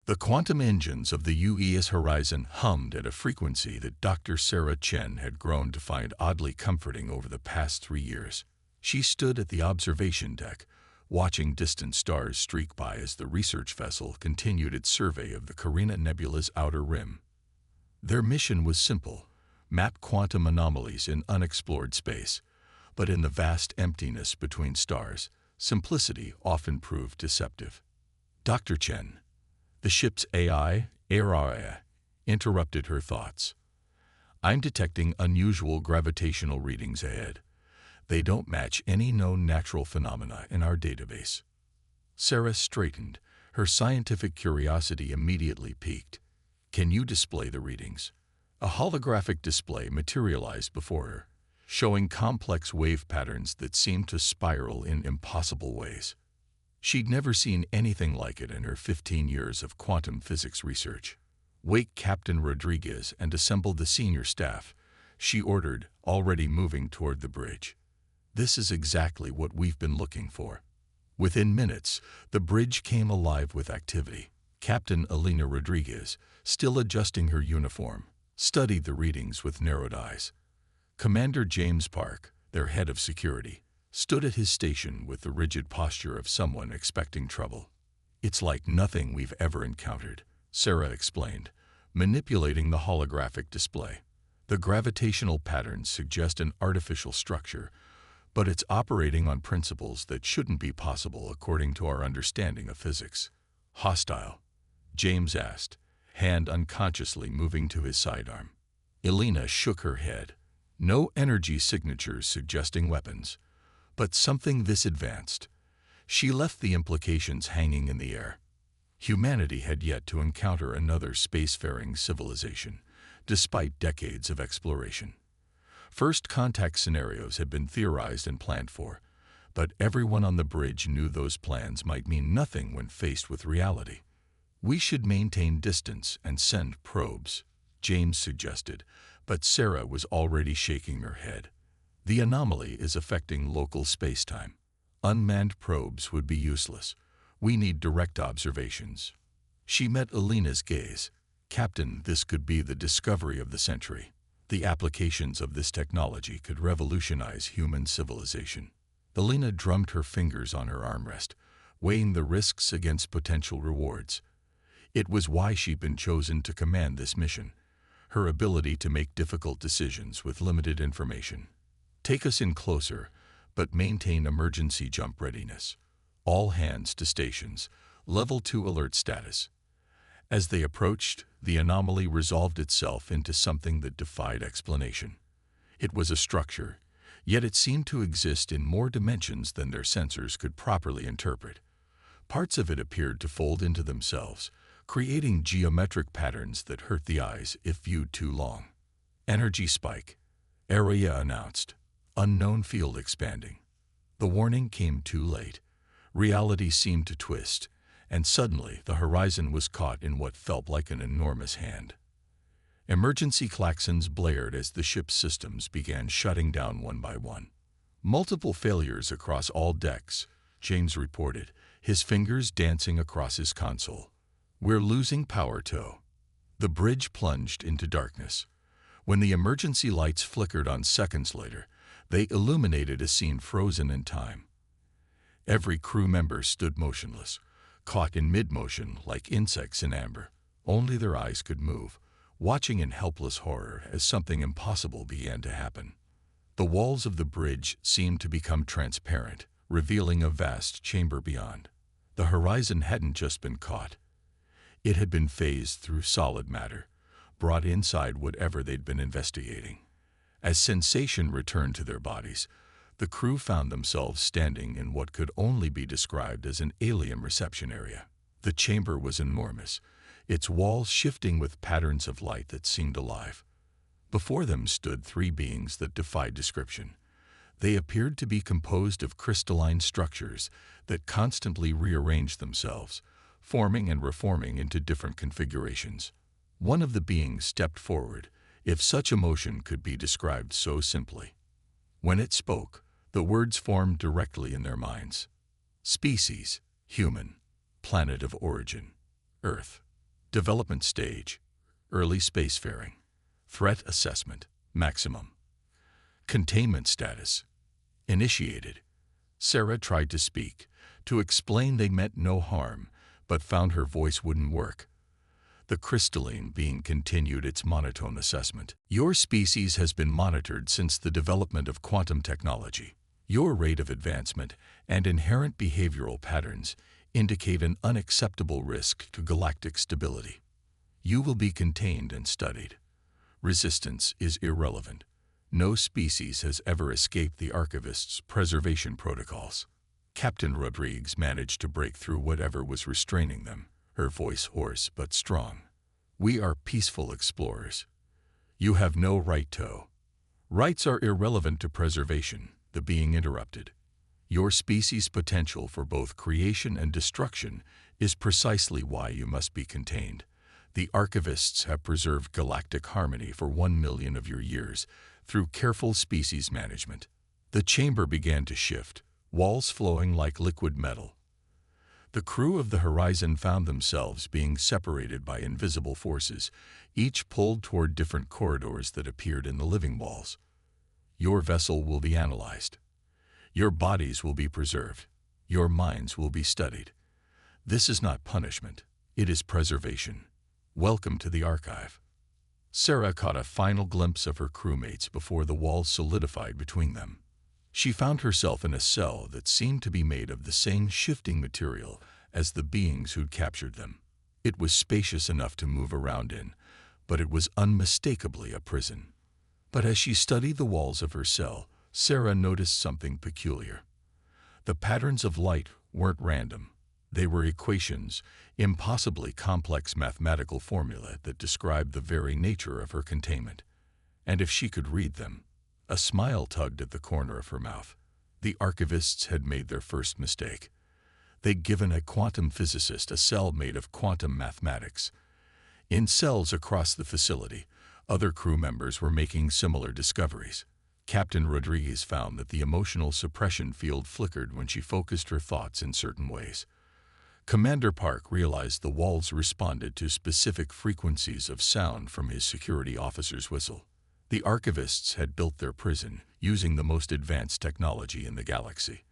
The quantum engines of the UES horizon hummed at a frequency that Dr. Sarah Chen had grown to find oddly comforting over the past 3 years. She stood at the observation deck, watching distant stars streak by as the research vessel continued its survey of the Carina Nebula's outer rim. Their mission was simple: map quantum anomalies in unexplored space. But in the vast emptiness between stars, simplicity often proved deceptive. Dr. Chen, the ship's AI, interrupted her thoughts. "I'm detecting unusual gravitational readings ahead. They don't match any known natural phenomena in our database." Sarah straightened, her scientific curiosity immediately piqued. "Can you display the readings?" A holographic display materialized before her, showing complex wave patterns that seemed to spiral in impossible ways. She'd never seen anything like it in her 15 years of quantum physics research. "Wake Captain Rodriguez and assemble the senior staff," she ordered, already moving toward the bridge. "This is exactly what we've been looking for." Within minutes, the bridge came alive with activity. Captain Elena Rodriguez, still adjusting her uniform, studied the readings with narrowed eyes. Commander James Park, their head of security, stood at his station with the rigid posture of someone expecting trouble. "It's like nothing we've ever encountered," Sarah explained, manipulating the holographic display. "The gravitational patterns suggest an artificial structure, but it's operating on principles that shouldn't be possible according to our understanding of physics." "Hostile?" James asked, hand unconsciously moving to his sidearm. Elena shook her head. "No energy signatures suggesting weapons, but something this advanced." She left the implications hanging in the air. Humanity had yet to encounter another spacefaring civilization, despite decades of exploration. First contact scenarios had been theorized and planned for, but everyone on the bridge knew those plans might mean nothing when faced with reality. "We should maintain distance and send probes," James suggested, but Sarah was already shaking her head. "The anomaly is affecting local spacetime. Unmanned probes would be useless. We need direct observations." She met Elena's gaze. "Captain, this could be the discovery of the century. The applications of this technology could revolutionize human civilization." Elena drummed her fingers on her armrest, weighing the risks against potential rewards. It was why she'd been chosen to command this mission: her ability to make difficult decisions with limited information. "Take us in closer, but maintain emergency jump readiness. All hands to stations, level 2 alert status." As they approached, the anomaly resolved itself into something that defied explanation. It was a structure, yet it seemed to exist in more dimensions than their sensors could properly interpret. Parts of it appeared to fold into themselves, creating geometric patterns that hurt the eyes if viewed too long. "Energy spike," Area announced. "Unknown field expanding." The warning came too late. Reality seemed to twist, and suddenly the horizon was caught in what felt like an enormous hand. Emergency klaxons blared as the ship's systems began shutting down one by one. "Multiple failures across all decks," James reported, his fingers dancing across his console. "We're losing power tow." The bridge plunged into darkness. When the emergency lights flickered on seconds later, they illuminated a scene frozen in time. Every crew member stood motionless, caught in mid-motion like insects in amber. Only their eyes could move, watching in helpless horror as something impossible began to happen. The walls of the bridge seemed to become transparent, revealing a vast chamber beyond. The horizon hadn't just been caught. It had been phased through solid matter, brought inside whatever they'd been investigating. As sensation returned to their bodies, the crew found themselves standing in what could only be described as an alien reception area. The chamber was enormous, its walls shifting with patterns of light that seemed alive. Before them stood 3 beings that defied description. They appeared to be composed of crystalline structures that constantly rearranged themselves, forming and reforming into different configurations. One of the beings stepped forward, if such emotion could be described so simply. When it spoke, the words formed directly in their minds. "Species, human. Planet of origin, Earth." Development stage, early spacefaring. Threat assessment, maximum. Containment status, initiated. Sarah tried to speak, to explain they meant no harm, but found her voice wouldn't work. The crystalline being continued its monotone assessment. Your species has been monitored since the development of quantum technology. Your rate of advancement and inherent behavioral patterns indicate an unacceptable risk to galactic stability. You will be contained and studied. Resistance is irrelevant. No species has ever escaped the Archivist's preservation protocols. Captain Rodriguez managed to break through whatever was restraining them, her voice hoarse but strong. We are peaceful explorers. You have no right to. Rights are irrelevant to preservation, the being interrupted. Your species' potential for both creation and destruction is precisely why you must be contained. The Archivists have preserved galactic harmony for 1 million of your years through careful species management. The chamber began to shift, walls flowing like liquid metal. The crew of the Horizon found themselves being separated by invisible forces, each pulled toward different corridors that appeared in the living walls. Your vessel will be analyzed. Your bodies will be preserved. Your minds will be studied. This is not punishment. It is preservation. Welcome to the archive. Sarah caught a final glimpse of her crewmates before the walls solidified between them. She found herself in a cell that seemed to be made of the same shifting material as the beings who'd captured them. It was spacious enough to move around in, but it was unmistakably a prison. But as she studied the walls of her cell, Sarah noticed something peculiar. The patterns of light weren't random. They were equations, impossibly complex mathematical formulae that described the very nature of her containment. And if she could read them, a smile tugged at the corner of her mouth. The Archivists had made their first mistake. They'd given a quantum physicist a cell made of quantum mathematics. In cells across the facility, other crew members were making similar discoveries. Captain Rodriguez found that the emotional suppression field flickered when she focused her thoughts in certain ways. Commander Park realized the walls responded to specific frequencies of sound from his security officer's whistle. The Archivists had built their prison using the most advanced technology in the galaxy,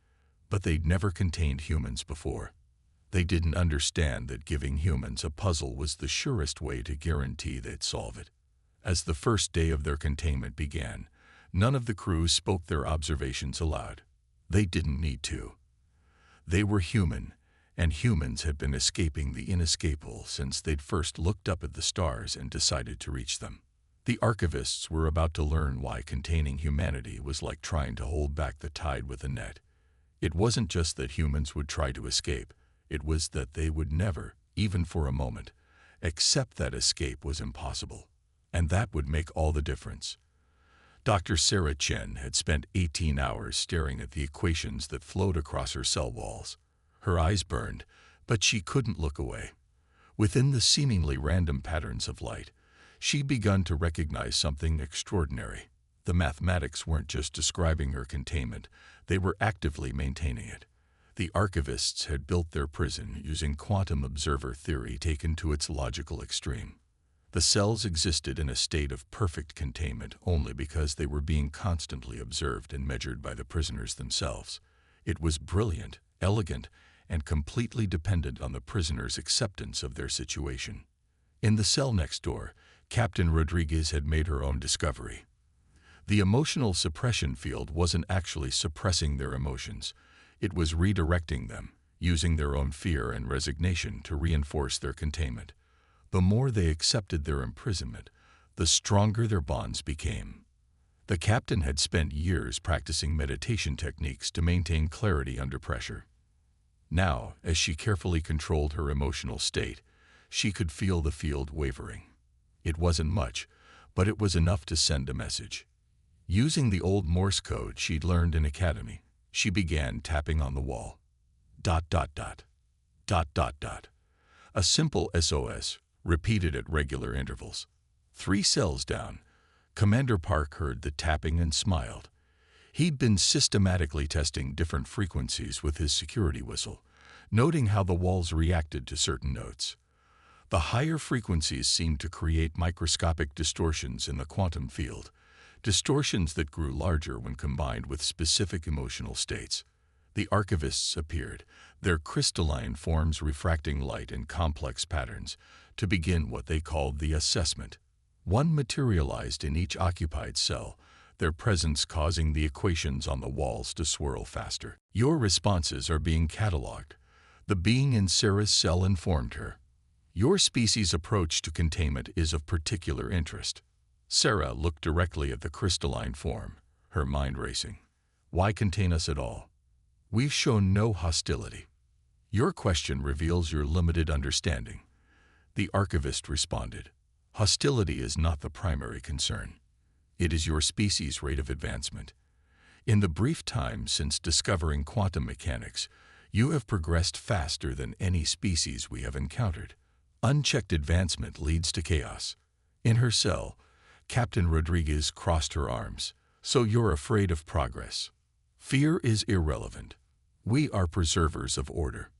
but they'd never contained humans before. They didn't understand that giving humans a puzzle was the surest way to guarantee they'd solve it. As the first day of their containment began, none of the crew spoke their observations aloud. They didn't need to. They were human, and humans had been escaping the inescapable since they'd first looked up at the stars and decided to reach them. The Archivists were about to learn why containing humanity was like trying to hold back the tide with a net. It wasn't just that humans would try to escape, it was that they would never, even for a moment, accept that escape was impossible. And that would make all the difference. Dr. Sarah Chen had spent 18 hours staring at the equations that flowed across her cell walls. Her eyes burned, but she couldn't look away. Within the seemingly random patterns of light, she'd begun to recognize something extraordinary. The mathematics weren't just describing her containment, they were actively maintaining it. The Archivists had built their prison using quantum observer theory taken to its logical extreme. The cells existed in a state of perfect containment only because they were being constantly observed and measured by the prisoners themselves. It was brilliant, elegant, and completely dependent on the prisoners' acceptance of their situation. In the cell next door, Captain Rodriguez had made her own discovery. The emotional suppression field wasn't actually suppressing their emotions. It was redirecting them, using their own fear and resignation to reinforce their containment. The more they accepted their imprisonment, the stronger their bonds became. The captain had spent years practicing meditation techniques to maintain clarity under pressure. Now, as she carefully controlled her emotional state, she could feel the field wavering. It wasn't much, but it was enough to send a message. Using the old Morse code she'd learned in academy, she began tapping on the wall. ... A simple SOS, repeated at regular intervals. 3 cells down, Commander Park heard the tapping and smiled. He'd been systematically testing different frequencies with his security whistle, noting how the walls reacted to certain notes. The higher frequencies seemed to create microscopic distortions in the quantum field, distortions that grew larger when combined with specific emotional states. The archivists appeared, their crystalline forms refracting light in complex patterns, to begin what they called the assessment. One materialized in each occupied cell, their presence causing the equations on the walls to swirl faster. "Your responses are being cataloged," the being in Sarah's cell informed her. "Your species' approach to containment is of particular interest." Sarah looked directly at the crystalline form, her mind racing. "Why contain us at all? We've shown no hostility." "Your question reveals your limited understanding," the archivist responded. "Hostility is not the primary concern. It is your species' rate of advancement. In the brief time since discovering quantum mechanics, you have progressed faster than any species we have encountered. Unchecked advancement leads to chaos." In her cell, Captain Rodriguez crossed her arms. "So you're afraid of progress? Fear is irrelevant. We are preservers of order.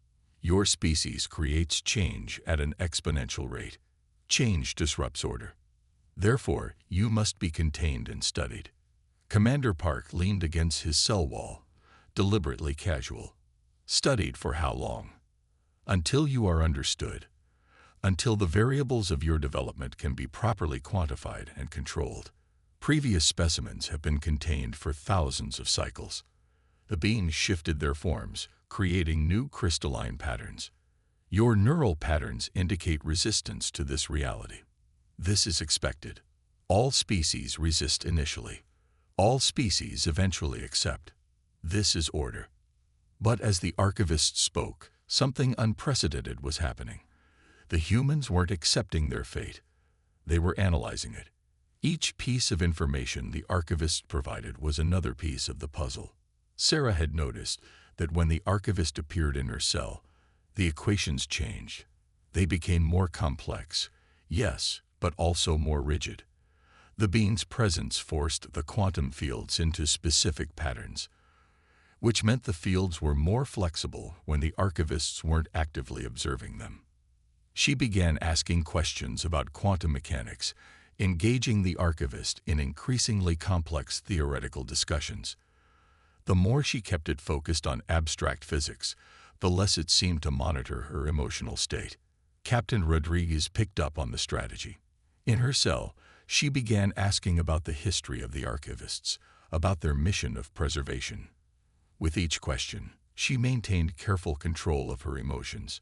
Your species creates change at an exponential rate. Change disrupts order. Therefore, you must be contained and studied." Commander Park leaned against his cell wall, deliberately casual. "Studied for how long?" "Until you are understood. Until the variables of your development can be properly quantified and controlled. Previous specimens have been contained for thousands of cycles." The beings shifted their forms, creating new crystalline patterns. "Your neural patterns indicate resistance to this reality. This is expected. All species resist initially. All species eventually accept. This is order." But as the archivist spoke, something unprecedented was happening. The humans weren't accepting their fate. They were analyzing it. Each piece of information the archivist provided was another piece of the puzzle. Sarah had noticed that when the archivist appeared in her cell, the equations changed. They became more complex, yes, but also more rigid. The being's presence forced the quantum fields into specific patterns, which meant the fields were more flexible when the archivists weren't actively observing them. She began asking questions about quantum mechanics, engaging the archivist in increasingly complex theoretical discussions. The more she kept it focused on abstract physics, the less it seemed to monitor her emotional state. Captain Rodriguez picked up on the strategy. In her cell, she began asking about the history of the archivists, about their mission of preservation. With each question, she maintained careful control of her emotions,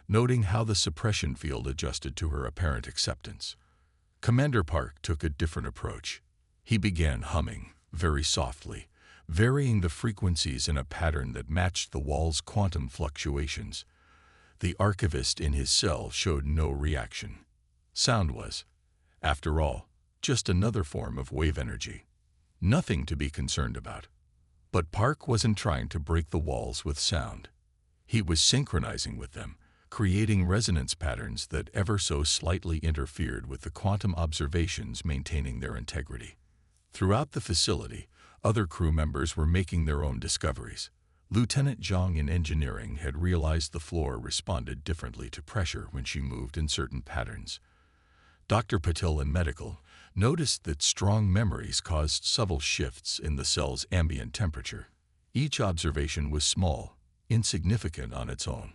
noting how the suppression field adjusted to her apparent acceptance. Commander Park took a different approach. He began humming, very softly, varying the frequencies in a pattern that matched the wall's quantum fluctuations. The archivist in his cell showed no reaction. Sound was, after all, just another form of wave energy. Nothing to be concerned about. But Park wasn't trying to break the walls with sound. He was synchronizing with them, creating resonance patterns that ever so slightly interfered with the quantum observations, maintaining their integrity. Throughout the facility, other crew members were making their own discoveries. Lieutenant Zhang in engineering had realized the floor responded differently to pressure when she moved in certain patterns. Dr. Patil in medical noticed that strong memories caused subtle shifts in the cell's ambient temperature. Each observation was small, insignificant on its own,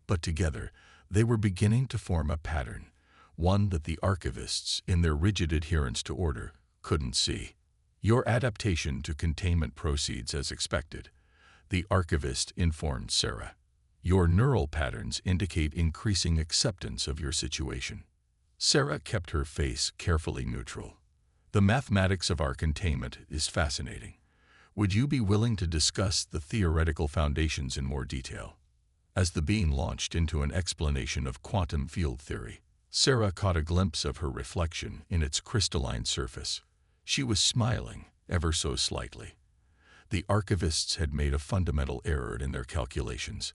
but together they were beginning to form a pattern, one that the archivists, in their rigid adherence to order, couldn't see. "Your adaptation to containment proceeds as expected," the archivist informed Sarah. "Your neural patterns indicate increasing acceptance of your situation." Sarah kept her face carefully neutral. "The mathematics of our containment is fascinating. Would you be willing to discuss the theoretical foundations in more detail?" As the being launched into an explanation of quantum field theory, Sarah caught a glimpse of her reflection in its crystalline surface. She was smiling, ever so slightly. The archivists had made a fundamental error in their calculations.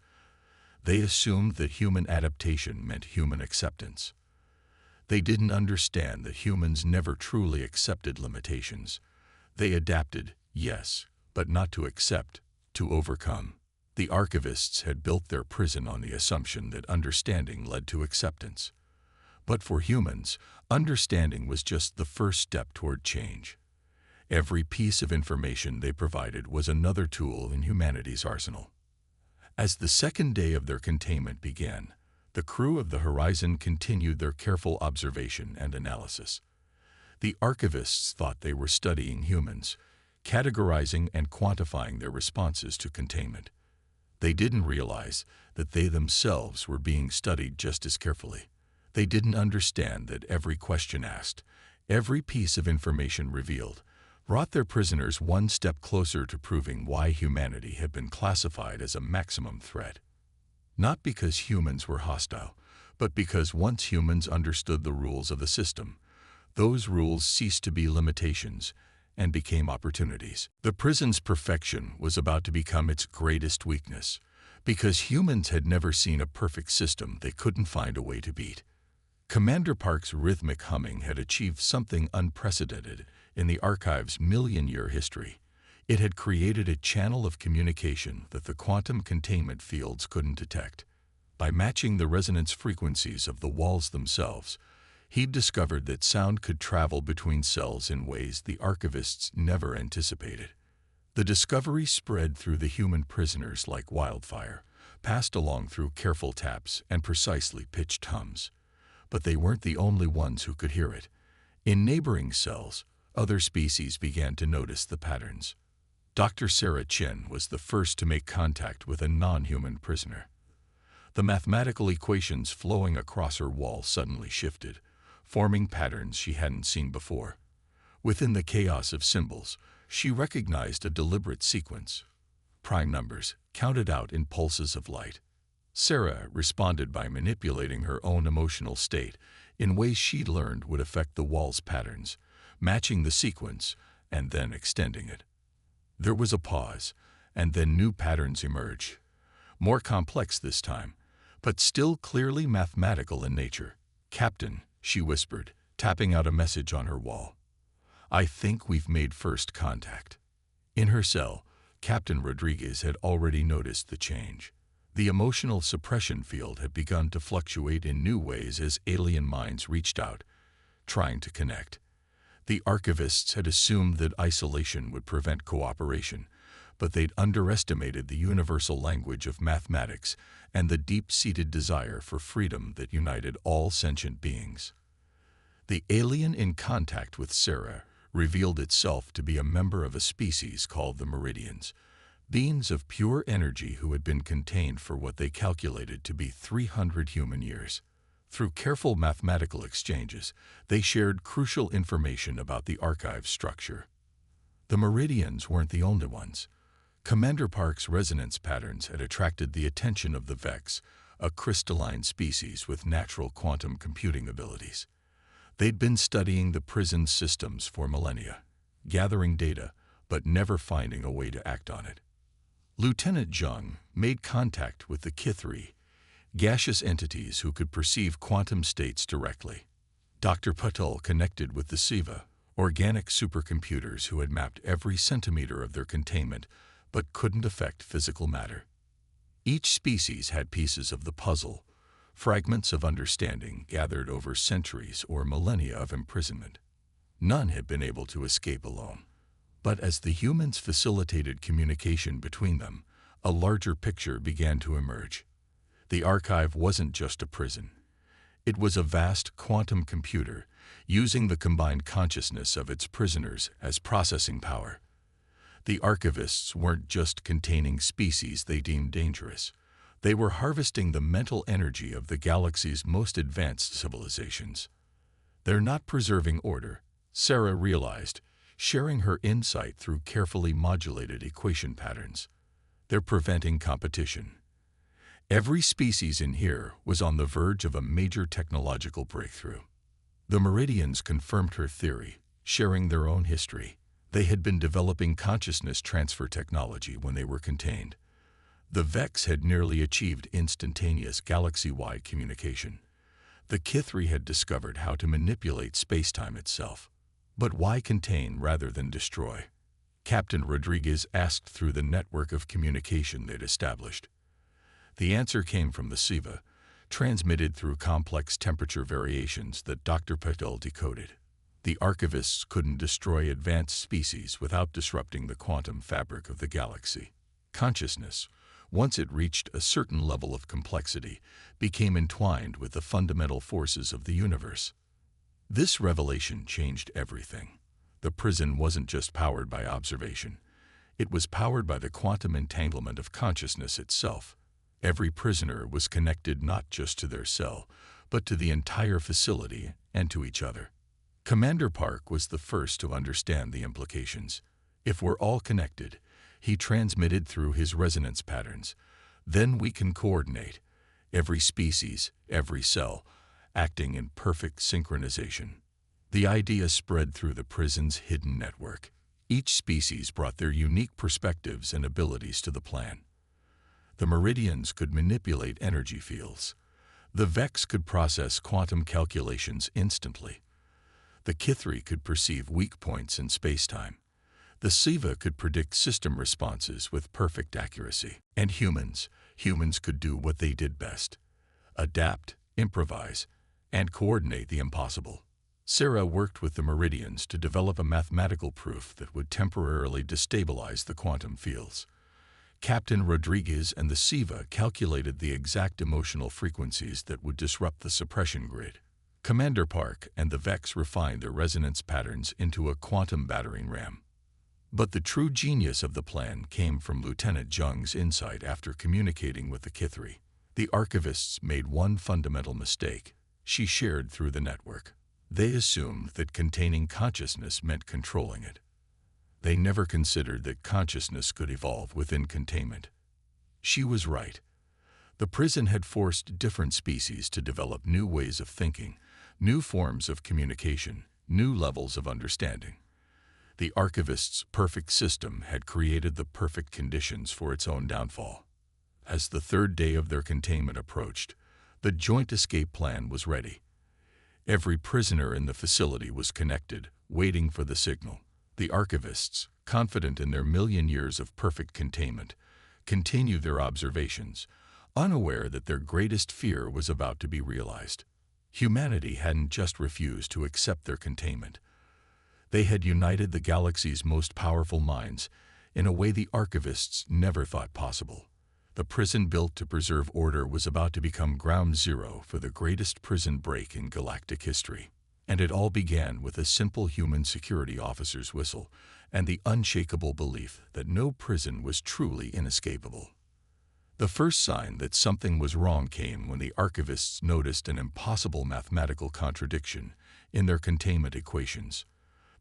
They assumed that human adaptation meant human acceptance. They didn't understand that humans never truly accepted limitations. They adapted, yes, but not to accept, to overcome. The archivists had built their prison on the assumption that understanding led to acceptance. But for humans, understanding was just the first step toward change. Every piece of information they provided was another tool in humanity's arsenal. As the second day of their containment began, the crew of the Horizon continued their careful observation and analysis. The archivists thought they were studying humans, categorizing and quantifying their responses to containment. They didn't realize that they themselves were being studied just as carefully. They didn't understand that every question asked, every piece of information revealed, brought their prisoners one step closer to proving why humanity had been classified as a maximum threat. Not because humans were hostile, but because once humans understood the rules of the system, those rules ceased to be limitations and became opportunities. The prison's perfection was about to become its greatest weakness, because humans had never seen a perfect system they couldn't find a way to beat. Commander Park's rhythmic humming had achieved something unprecedented in the archive's million-year history. It had created a channel of communication that the quantum containment fields couldn't detect. By matching the resonance frequencies of the walls themselves, he'd discovered that sound could travel between cells in ways the archivists never anticipated. The discovery spread through the human prisoners like wildfire, passed along through careful taps and precisely pitched hums. But they weren't the only ones who could hear it. In neighboring cells, other species began to notice the patterns. Dr. Sarah Chen was the first to make contact with a non-human prisoner. The mathematical equations flowing across her wall suddenly shifted, forming patterns she hadn't seen before. Within the chaos of symbols, she recognized a deliberate sequence. Prime numbers, counted out in pulses of light. Sarah responded by manipulating her own emotional state in ways she'd learned would affect the wall's patterns, matching the sequence and then extending it. There was a pause, and then new patterns emerged. More complex this time, but still clearly mathematical in nature. "Captain," she whispered, tapping out a message on her wall. "I think we've made first contact." In her cell, Captain Rodriguez had already noticed the change. The emotional suppression field had begun to fluctuate in new ways as alien minds reached out, trying to connect. The archivists had assumed that isolation would prevent cooperation, but they'd underestimated the universal language of mathematics and the deep-seated desire for freedom that united all sentient beings. The alien in contact with Sarah revealed itself to be a member of a species called the Meridians, beings of pure energy who had been contained for what they calculated to be 300 human years. Through careful mathematical exchanges, they shared crucial information about the archive's structure. The Meridians weren't the only ones. Commander Park's resonance patterns had attracted the attention of the Vex, a crystalline species with natural quantum computing abilities. They'd been studying the prison systems for millennia, gathering data, but never finding a way to act on it. Lieutenant Zheng made contact with the Kithri, gaseous entities who could perceive quantum states directly. Dr. Patel connected with the Siva, organic supercomputers who had mapped every centimeter of their containment but couldn't affect physical matter. Each species had pieces of the puzzle, fragments of understanding gathered over centuries or millennia of imprisonment. None had been able to escape alone. But as the humans facilitated communication between them, a larger picture began to emerge. The archive wasn't just a prison. It was a vast quantum computer, using the combined consciousness of its prisoners as processing power. The archivists weren't just containing species they deemed dangerous. They were harvesting the mental energy of the galaxy's most advanced civilizations. They're not preserving order, Sarah realized, sharing her insight through carefully modulated equation patterns. They're preventing competition. Every species in here was on the verge of a major technological breakthrough. The Meridians confirmed her theory, sharing their own history. They had been developing consciousness transfer technology when they were contained. The Vex had nearly achieved instantaneous galaxy-wide communication. The Kithri had discovered how to manipulate space-time itself. But why contain rather than destroy? Captain Rodriguez asked through the network of communication they'd established. The answer came from the Siva, transmitted through complex temperature variations that Dr. Patel decoded. The archivists couldn't destroy advanced species without disrupting the quantum fabric of the galaxy. Consciousness, once it reached a certain level of complexity, became entwined with the fundamental forces of the universe. This revelation changed everything. The prison wasn't just powered by observation. It was powered by the quantum entanglement of consciousness itself. Every prisoner was connected not just to their cell, but to the entire facility and to each other. Commander Park was the first to understand the implications. If we're all connected, he transmitted through his resonance patterns, then we can coordinate, every species, every cell, acting in perfect synchronization. The idea spread through the prison's hidden network. Each species brought their unique perspectives and abilities to the plan. The Meridians could manipulate energy fields. The Vex could process quantum calculations instantly. The Kithri could perceive weak points in spacetime. The Siva could predict system responses with perfect accuracy. And humans could do what they did best: adapt, improvise, and coordinate the impossible. Sarah worked with the Meridians to develop a mathematical proof that would temporarily destabilize the quantum fields. Captain Rodriguez and the Siva calculated the exact emotional frequencies that would disrupt the suppression grid. Commander Park and the Vex refined their resonance patterns into a quantum battering ram. But the true genius of the plan came from Lieutenant Jung's insight after communicating with the Kithri. The archivists made one fundamental mistake. She shared through the network. They assumed that containing consciousness meant controlling it. They never considered that consciousness could evolve within containment. She was right. The prison had forced different species to develop new ways of thinking, new forms of communication, new levels of understanding. The archivist's perfect system had created the perfect conditions for its own downfall. As the third day of their containment approached, the joint escape plan was ready. Every prisoner in the facility was connected, waiting for the signal. The archivists, confident in their million years of perfect containment, continued their observations, unaware that their greatest fear was about to be realized. Humanity hadn't just refused to accept their containment. They had united the galaxy's most powerful minds in a way the archivists never thought possible. The prison built to preserve order was about to become ground zero for the greatest prison break in galactic history. And it all began with a simple human security officer's whistle and the unshakable belief that no prison was truly inescapable. The first sign that something was wrong came when the archivists noticed an impossible mathematical contradiction in their containment equations.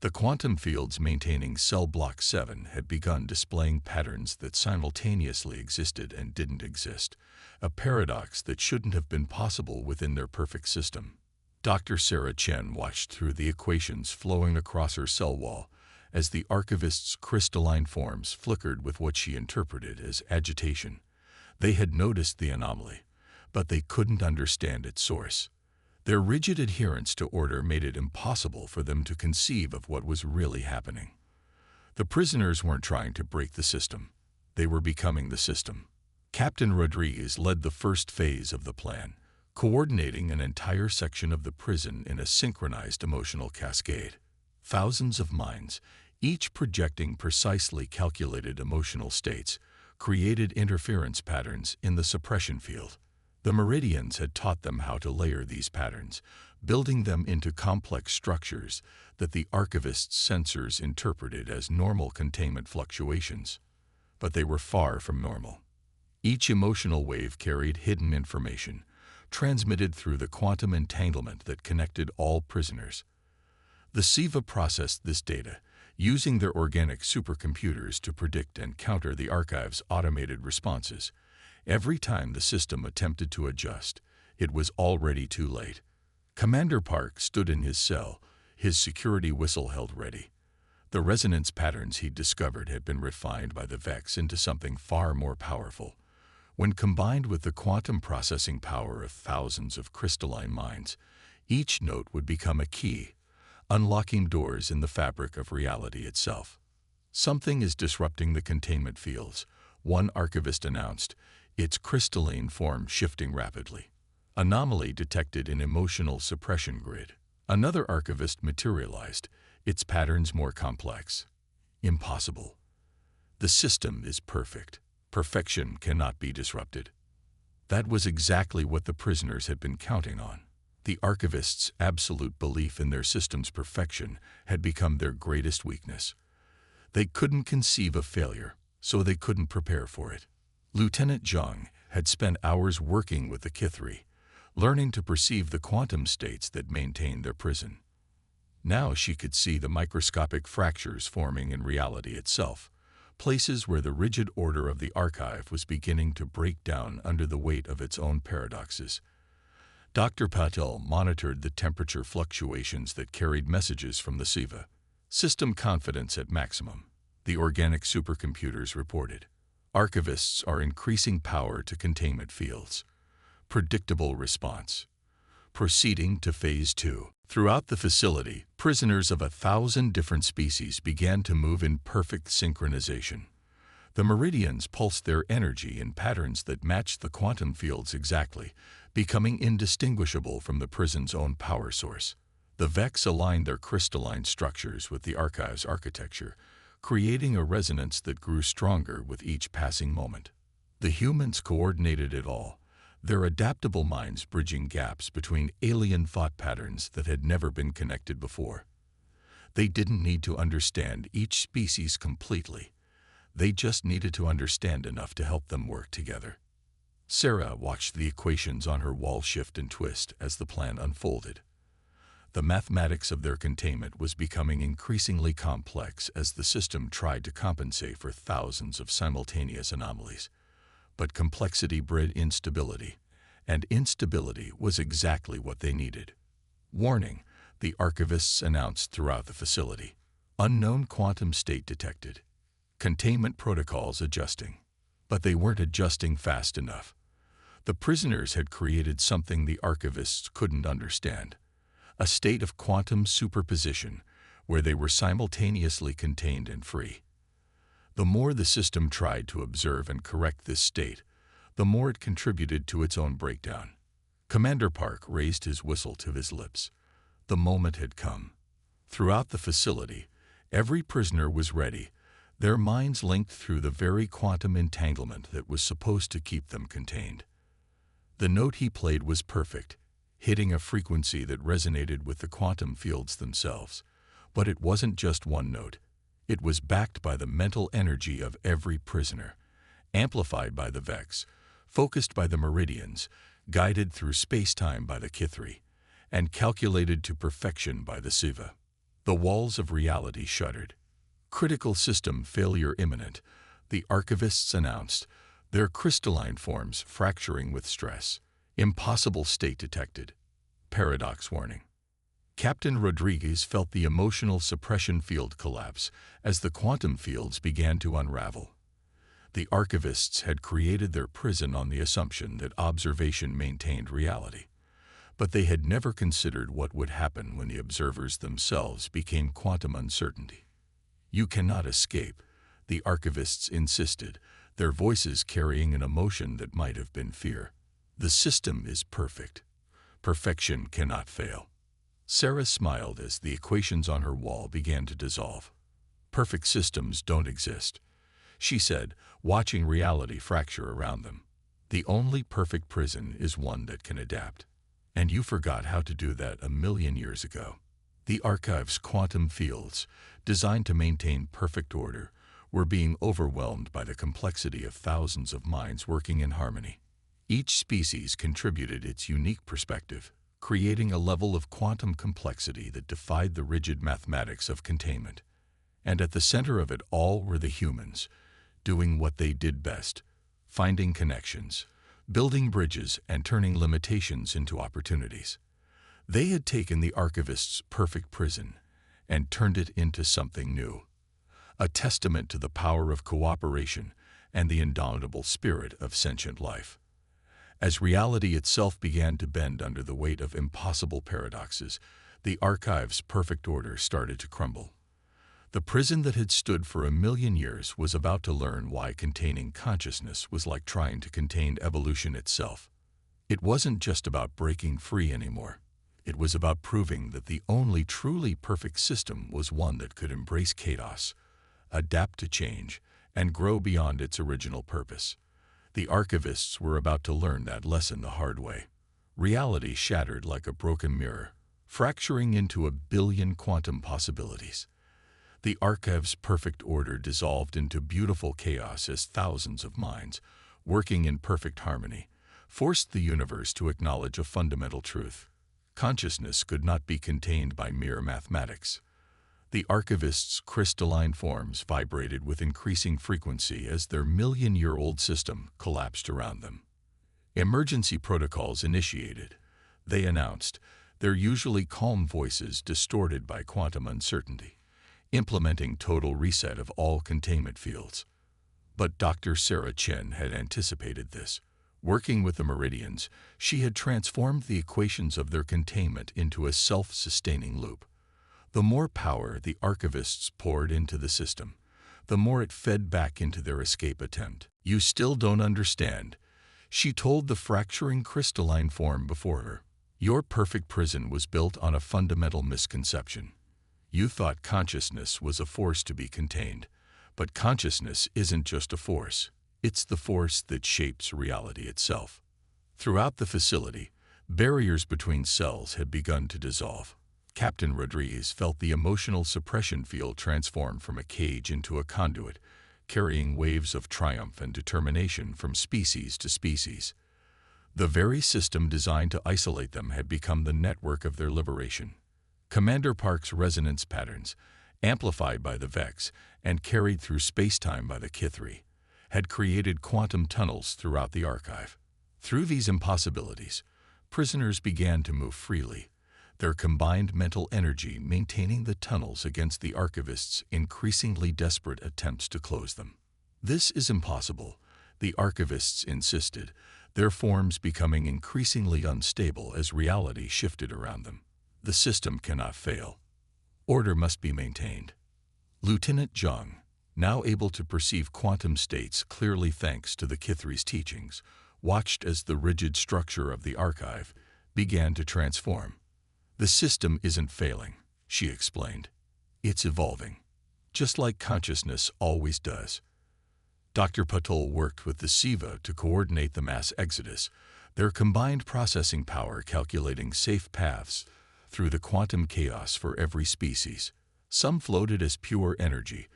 The quantum fields maintaining cell block 7 had begun displaying patterns that simultaneously existed and didn't exist, a paradox that shouldn't have been possible within their perfect system. Dr. Sarah Chen watched through the equations flowing across her cell wall as the archivist's crystalline forms flickered with what she interpreted as agitation. They had noticed the anomaly, but they couldn't understand its source. Their rigid adherence to order made it impossible for them to conceive of what was really happening. The prisoners weren't trying to break the system. They were becoming the system. Captain Rodriguez led the first phase of the plan, coordinating an entire section of the prison in a synchronized emotional cascade. Thousands of minds, each projecting precisely calculated emotional states, created interference patterns in the suppression field. The Meridians had taught them how to layer these patterns, building them into complex structures that the archivist's sensors interpreted as normal containment fluctuations. But they were far from normal. Each emotional wave carried hidden information, transmitted through the quantum entanglement that connected all prisoners. The Siva processed this data, using their organic supercomputers to predict and counter the archive's automated responses. Every time the system attempted to adjust, it was already too late. Commander Park stood in his cell, his security whistle held ready. The resonance patterns he'd discovered had been refined by the Vex into something far more powerful. When combined with the quantum processing power of thousands of crystalline minds, each note would become a key, unlocking doors in the fabric of reality itself. Something is disrupting the containment fields, one archivist announced, its crystalline form shifting rapidly. Anomaly detected in emotional suppression grid. Another archivist materialized, its patterns more complex. Impossible. The system is perfect. Perfection cannot be disrupted. That was exactly what the prisoners had been counting on. The archivists' absolute belief in their system's perfection had become their greatest weakness. They couldn't conceive of failure, so they couldn't prepare for it. Lieutenant Zhang had spent hours working with the Kithri, learning to perceive the quantum states that maintained their prison. Now she could see the microscopic fractures forming in reality itself, places where the rigid order of the archive was beginning to break down under the weight of its own paradoxes. Dr. Patel monitored the temperature fluctuations that carried messages from the SIVA. System confidence at maximum, the organic supercomputers reported. Archivists are increasing power to containment fields. Predictable response. Proceeding to Phase 2. Throughout the facility, prisoners of 1,000 different species began to move in perfect synchronization. The meridians pulsed their energy in patterns that matched the quantum fields exactly, becoming indistinguishable from the prison's own power source. The Vex aligned their crystalline structures with the archive's architecture, creating a resonance that grew stronger with each passing moment. The humans coordinated it all, their adaptable minds bridging gaps between alien thought patterns that had never been connected before. They didn't need to understand each species completely. They just needed to understand enough to help them work together. Sarah watched the equations on her wall shift and twist as the plan unfolded. The mathematics of their containment was becoming increasingly complex as the system tried to compensate for thousands of simultaneous anomalies. But complexity bred instability, and instability was exactly what they needed. Warning, the archivists announced throughout the facility. Unknown quantum state detected. Containment protocols adjusting. But they weren't adjusting fast enough. The prisoners had created something the archivists couldn't understand. A state of quantum superposition where they were simultaneously contained and free. The more the system tried to observe and correct this state, the more it contributed to its own breakdown. Commander Park raised his whistle to his lips. The moment had come. Throughout the facility, every prisoner was ready, their minds linked through the very quantum entanglement that was supposed to keep them contained. The note he played was perfect, hitting a frequency that resonated with the quantum fields themselves. But it wasn't just one note. It was backed by the mental energy of every prisoner, amplified by the Vex, focused by the meridians, guided through space-time by the Kithri, and calculated to perfection by the Siva. The walls of reality shuddered. Critical system failure imminent, the archivists announced, their crystalline forms fracturing with stress. Impossible state detected. Paradox warning. Captain Rodriguez felt the emotional suppression field collapse as the quantum fields began to unravel. The archivists had created their prison on the assumption that observation maintained reality. But they had never considered what would happen when the observers themselves became quantum uncertainty. You cannot escape, the archivists insisted, their voices carrying an emotion that might have been fear. The system is perfect. Perfection cannot fail. Sarah smiled as the equations on her wall began to dissolve. Perfect systems don't exist, she said, watching reality fracture around them. The only perfect prison is one that can adapt. And you forgot how to do that 1,000,000 years ago. The archive's quantum fields, designed to maintain perfect order, were being overwhelmed by the complexity of thousands of minds working in harmony. Each species contributed its unique perspective, creating a level of quantum complexity that defied the rigid mathematics of containment. And at the center of it all were the humans, doing what they did best, finding connections, building bridges, and turning limitations into opportunities. They had taken the archivist's perfect prison and turned it into something new, a testament to the power of cooperation and the indomitable spirit of sentient life. As reality itself began to bend under the weight of impossible paradoxes, the archive's perfect order started to crumble. The prison that had stood for 1,000,000 years was about to learn why containing consciousness was like trying to contain evolution itself. It wasn't just about breaking free anymore. It was about proving that the only truly perfect system was one that could embrace chaos, adapt to change, and grow beyond its original purpose. The archivists were about to learn that lesson the hard way. Reality shattered like a broken mirror, fracturing into a billion quantum possibilities. The archive's perfect order dissolved into beautiful chaos as thousands of minds, working in perfect harmony, forced the universe to acknowledge a fundamental truth. Consciousness could not be contained by mere mathematics. The archivists' crystalline forms vibrated with increasing frequency as their million-year-old system collapsed around them. Emergency protocols initiated, they announced, their usually calm voices distorted by quantum uncertainty, implementing total reset of all containment fields. But Dr. Sarah Chen had anticipated this. Working with the Meridians, she had transformed the equations of their containment into a self-sustaining loop. The more power the archivists poured into the system, the more it fed back into their escape attempt. "You still don't understand," she told the fracturing crystalline form before her. "Your perfect prison was built on a fundamental misconception. You thought consciousness was a force to be contained, but consciousness isn't just a force. It's the force that shapes reality itself." Throughout the facility, barriers between cells had begun to dissolve. Captain Rodriguez felt the emotional suppression field transform from a cage into a conduit, carrying waves of triumph and determination from species to species. The very system designed to isolate them had become the network of their liberation. Commander Park's resonance patterns, amplified by the Vex and carried through spacetime by the Kithri, had created quantum tunnels throughout the archive. Through these impossibilities, prisoners began to move freely, their combined mental energy maintaining the tunnels against the archivists' increasingly desperate attempts to close them. "This is impossible," the archivists insisted, their forms becoming increasingly unstable as reality shifted around them. "The system cannot fail. Order must be maintained." Lieutenant Zhang, now able to perceive quantum states clearly thanks to the Kithri's teachings, watched as the rigid structure of the archive began to transform. "The system isn't failing," she explained. "It's evolving, just like consciousness always does." Dr. Patul worked with the Siva to coordinate the mass exodus, their combined processing power calculating safe paths through the quantum chaos for every species. Some floated as pure energy,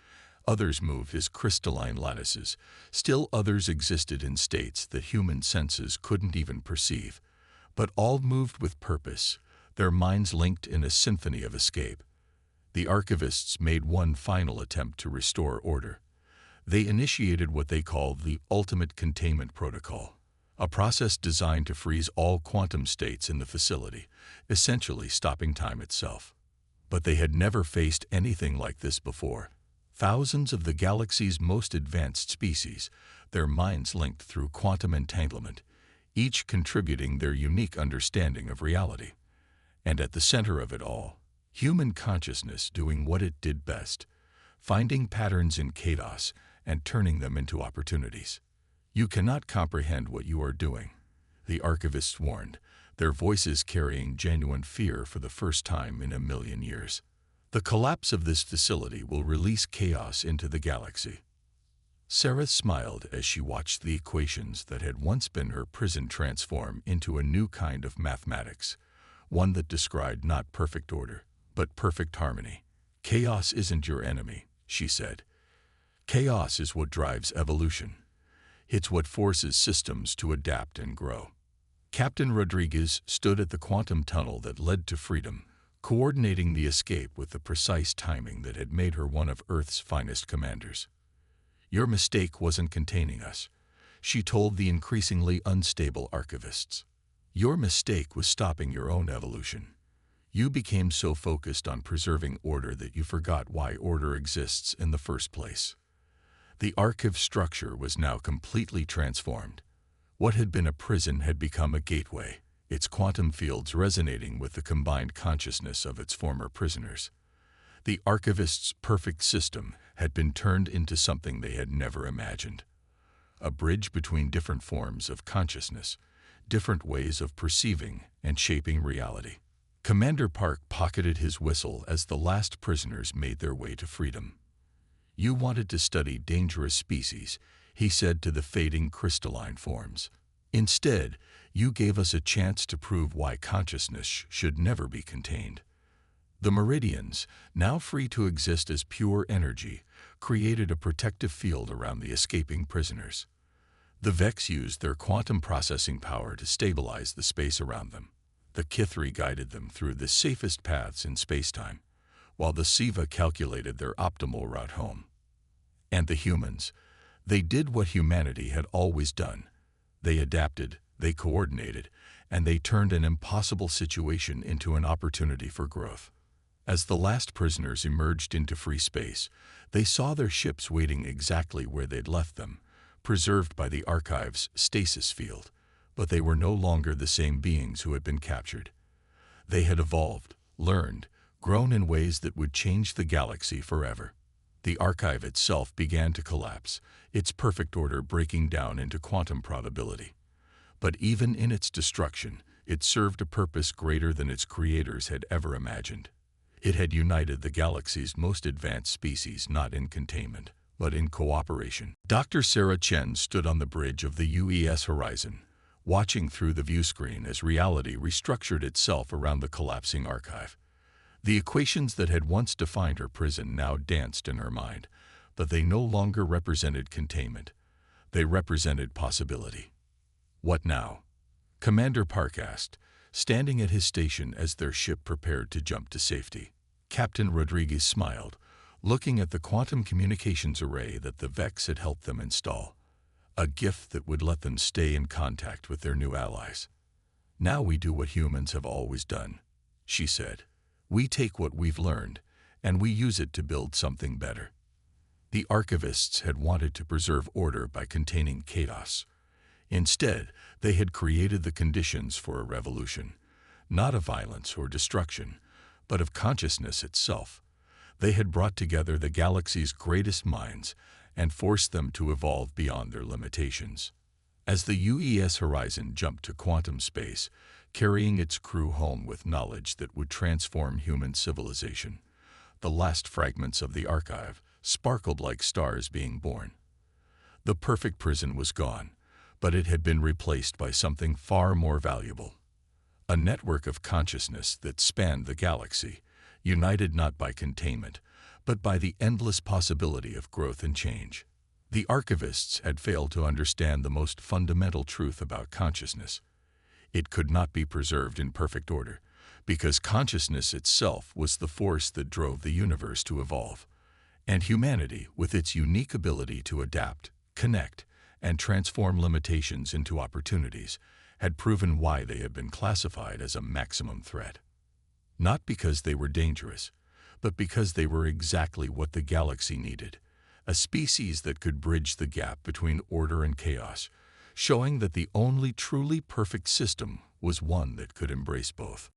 others moved as crystalline lattices, still others existed in states that human senses couldn't even perceive. But all moved with purpose, their minds linked in a symphony of escape. The archivists made one final attempt to restore order. They initiated what they called the Ultimate Containment Protocol, a process designed to freeze all quantum states in the facility, essentially stopping time itself. But they had never faced anything like this before. Thousands of the galaxy's most advanced species, their minds linked through quantum entanglement, each contributing their unique understanding of reality. And at the center of it all, human consciousness doing what it did best, finding patterns in chaos and turning them into opportunities. "You cannot comprehend what you are doing," the archivists warned, their voices carrying genuine fear for the first time in a million years. "The collapse of this facility will release chaos into the galaxy." Sarah smiled as she watched the equations that had once been her prison transform into a new kind of mathematics, one that described not perfect order, but perfect harmony. "Chaos isn't your enemy," she said. "Chaos is what drives evolution. It's what forces systems to adapt and grow." Captain Rodriguez stood at the quantum tunnel that led to freedom, coordinating the escape with the precise timing that had made her one of Earth's finest commanders. "Your mistake wasn't containing us," she told the increasingly unstable archivists. "Your mistake was stopping your own evolution. You became so focused on preserving order that you forgot why order exists in the first place." The archive structure was now completely transformed. What had been a prison had become a gateway, its quantum fields resonating with the combined consciousness of its former prisoners. The archivist's perfect system had been turned into something they had never imagined. A bridge between different forms of consciousness, different ways of perceiving and shaping reality. Commander Park pocketed his whistle as the last prisoners made their way to freedom. "You wanted to study dangerous species," he said to the fading crystalline forms. "Instead, you gave us a chance to prove why consciousness should never be contained." The Meridians, now free to exist as pure energy, created a protective field around the escaping prisoners. The Vex used their quantum processing power to stabilize the space around them. The Kithri guided them through the safest paths in spacetime, while the Siva calculated their optimal route home. And the humans, they did what humanity had always done. They adapted, they coordinated, and they turned an impossible situation into an opportunity for growth. As the last prisoners emerged into free space, they saw their ships waiting exactly where they'd left them, preserved by the Archive's stasis field. But they were no longer the same beings who had been captured. They had evolved, learned, grown in ways that would change the galaxy forever. The Archive itself began to collapse, its perfect order breaking down into quantum probability. But even in its destruction, it served a purpose greater than its creators had ever imagined. It had united the galaxy's most advanced species not in containment, but in cooperation. Dr. Sarah Chen stood on the bridge of the UES horizon, watching through the viewscreen as reality restructured itself around the collapsing Archive. The equations that had once defined her prison now danced in her mind, but they no longer represented containment. They represented possibility. "What now?" Commander Park asked, standing at his station as their ship prepared to jump to safety. Captain Rodriguez smiled, looking at the quantum communications array that the Vex had helped them install. A gift that would let them stay in contact with their new allies. "Now we do what humans have always done," she said. "We take what we've learned, and we use it to build something better." The archivists had wanted to preserve order by containing chaos. Instead, they had created the conditions for a revolution, not of violence or destruction, but of consciousness itself. They had brought together the galaxy's greatest minds and forced them to evolve beyond their limitations. As the UES horizon jumped to quantum space, carrying its crew home with knowledge that would transform human civilization, the last fragments of the Archive sparkled like stars being born. The perfect prison was gone, but it had been replaced by something far more valuable. A network of consciousness that spanned the galaxy, united not by containment, but by the endless possibility of growth and change. The archivists had failed to understand the most fundamental truth about consciousness. It could not be preserved in perfect order, because consciousness itself was the force that drove the universe to evolve. And humanity, with its unique ability to adapt, connect, and transform limitations into opportunities, had proven why they had been classified as a maximum threat. Not because they were dangerous, but because they were exactly what the galaxy needed, a species that could bridge the gap between order and chaos, showing that the only truly perfect system was one that could embrace both.